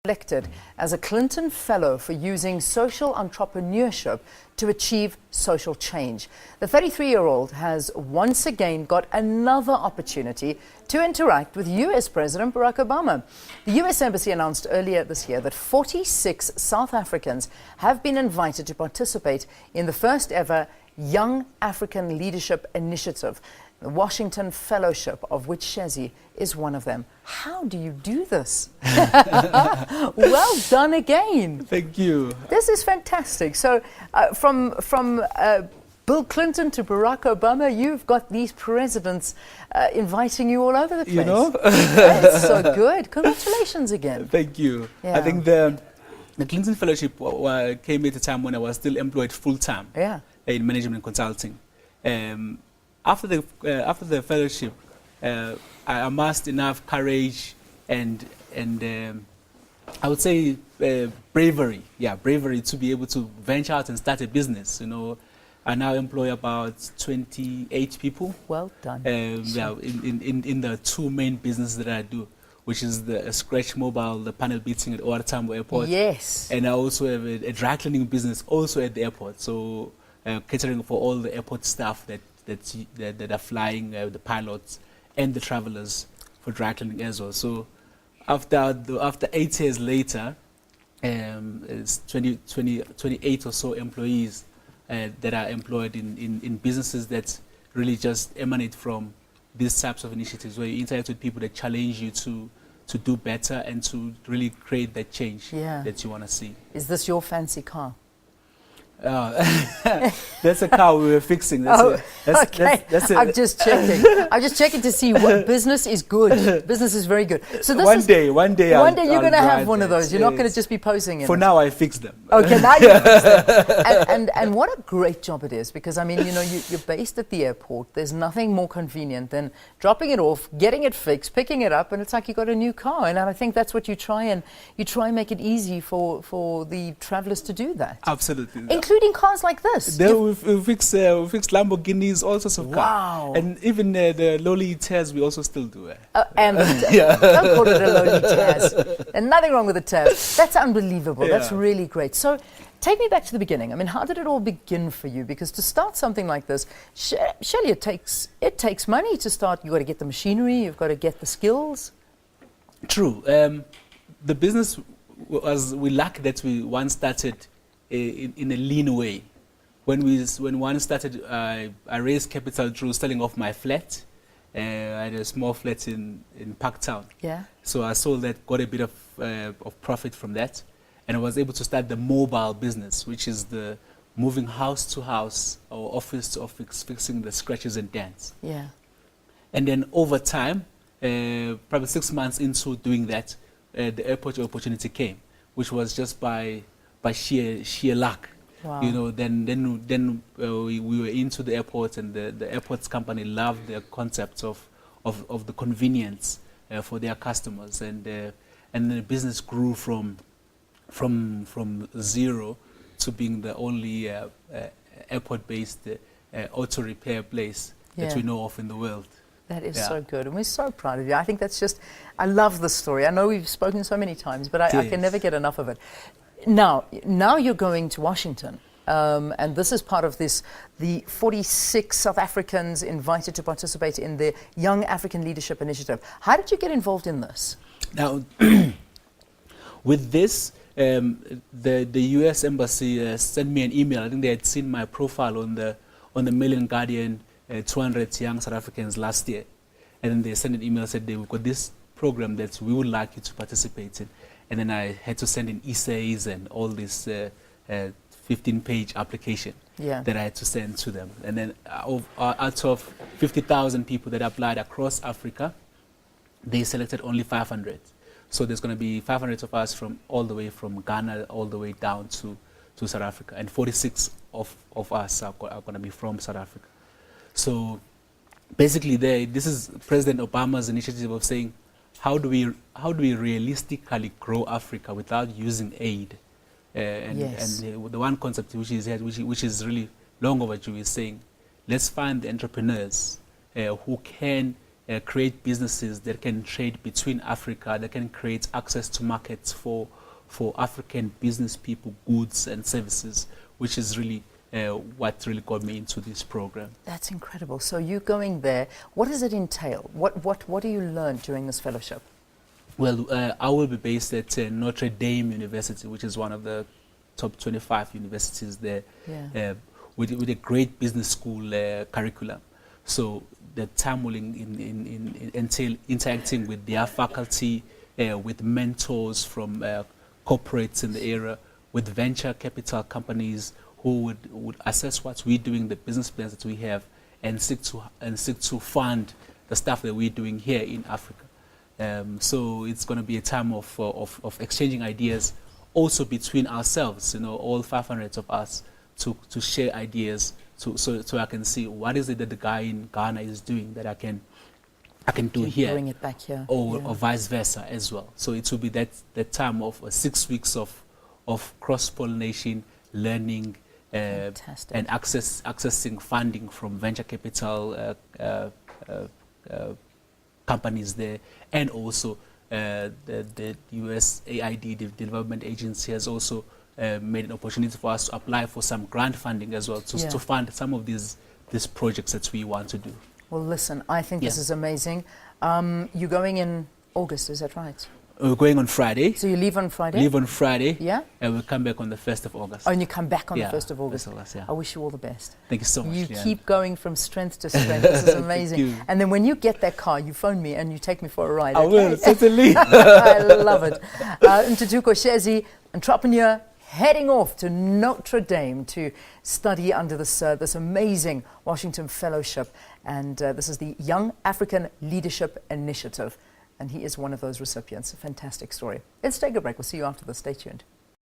Elected as a Clinton Fellow for using social entrepreneurship to achieve social change. The 33-year-old has once again got another opportunity to interact with US President Barack Obama. The US Embassy announced earlier this year that 46 South Africans have been invited to participate in the first ever Young African Leadership Initiative, the Washington Fellowship, of which Shezi is one of them. How do you do this? Well done again. Thank you. This is fantastic. So from Bill Clinton to Barack Obama, you've got these presidents inviting you all over the place. You know? It's so good. Congratulations again. Thank you. Yeah. I think the Clinton Fellowship came at a time when I was still employed full-time in management consulting. After the fellowship, I amassed enough courage and I would say bravery. Yeah, bravery to be able to venture out and start a business. You know, I now employ about 28 people. Well done. Yeah, in the two main businesses that I do, which is the Scratch Mobile, the panel beating at OR Tambo Airport. Yes. And I also have a dry cleaning business also at the airport. So catering for all the airport staff that are flying, the pilots and the travelers for dry cleaning as well. So after 8 years later, it's 28 or so employees that are employed in businesses that really just emanate from these types of initiatives where you interact with people that challenge you to do better and to really create that change that you want to see. Is this your fancy car? That's a car we were fixing. I'm just checking. I'm just checking to see what business is good. Business is very good. So this one day you're going to have one of those. You're not going to just be posing in For it. now, I fixed them. Okay, now you fix them. And what a great job it is, because I mean, you know, you're based at the airport. There's nothing more convenient than dropping it off, getting it fixed, picking it up, and it's like you got a new car. And I think that's what you try and make it easy for the travelers to do that. Absolutely. Including cars like this. We fix Lamborghinis, all sorts of cars. Wow. And even the lowly Taz we also still do. And don't call it a lowly Taz. And nothing wrong with the Taz. That's unbelievable. That's really great. So take me back to the beginning. I mean, how did it all begin for you? Because to start something like this, surely it takes money to start. You've got to get the machinery. You've got to get the skills. True. The business we lucky that we once started in a lean way. When one started, I raised capital through selling off my flat. I had a small flat in Parktown. Yeah. So I sold that, got a bit of profit from that, and I was able to start the mobile business, which is the moving house to house or office to office, fixing the scratches and dents. Yeah. And then over time, probably 6 months into doing that, the airport opportunity came, which was just by sheer luck. Wow. You know, then we were into the airport, and the airports company loved the concept of the convenience for their customers, and the business grew from zero to being the only airport-based auto repair place that we know of in the world. That is so good, and we're so proud of you. I think that's just, I love the story. I know we've spoken so many times, but I can never get enough of it. Now you're going to Washington, and this is part of the 46 South Africans invited to participate in the Young African Leadership Initiative. How did you get involved in this? Now, with this, the U.S. Embassy sent me an email. I think they had seen my profile on the Mail and Guardian, 200 young South Africans last year, and then they sent an email and said they've got this program that we would like you to participate in. And then I had to send in essays and all this 15-page application that I had to send to them. And then out of 50,000 people that applied across Africa, they selected only 500. So there's going to be 500 of us from all the way from Ghana all the way down to South Africa. And 46 of us are going to be from South Africa. So basically this is President Obama's initiative of saying, how do we realistically grow Africa without using aid? And the one concept which is really long overdue is saying, let's find the entrepreneurs who can create businesses that can trade between Africa, that can create access to markets for African business people, goods and services, which is really what really got me into this program. That's incredible. So you going there, what does it entail? What do you learn during this fellowship? Well, I will be based at Notre Dame University, which is one of the top 25 universities there, with a great business school curriculum. So the time will entail interacting with their faculty, with mentors from corporates in the area, with venture capital companies who would assess what we're doing, the business plans that we have, and seek to fund the stuff that we're doing here in Africa. So it's going to be a time of exchanging ideas, also between ourselves, all 500 of us, to share ideas, so I can see what is it that the guy in Ghana is doing that I can do here, bring it back here, or vice versa as well. So it will be that time of 6 weeks of cross-pollination, learning, and accessing funding from venture capital companies there, and also the USAID, the Development Agency, has also made an opportunity for us to apply for some grant funding as well to fund some of these projects that we want to do. Well, listen, I think this is amazing. You're going in August, is that right? We're going on Friday. So you leave on Friday? Leave on Friday. Yeah. And we'll come back on the 1st of August. Oh, and you come back on the 1st of August. Yeah. I wish you all the best. Thank you so much. You keep going from strength to strength. This is amazing. And then when you get that car, you phone me and you take me for a ride. I will, certainly. I love it. Ntuthuko Shezi, entrepreneur, heading off to Notre Dame to study under this amazing Washington Fellowship. And this is the Young African Leadership Initiative. And he is one of those recipients. A fantastic story. Let's take a break. We'll see you after this. Stay tuned.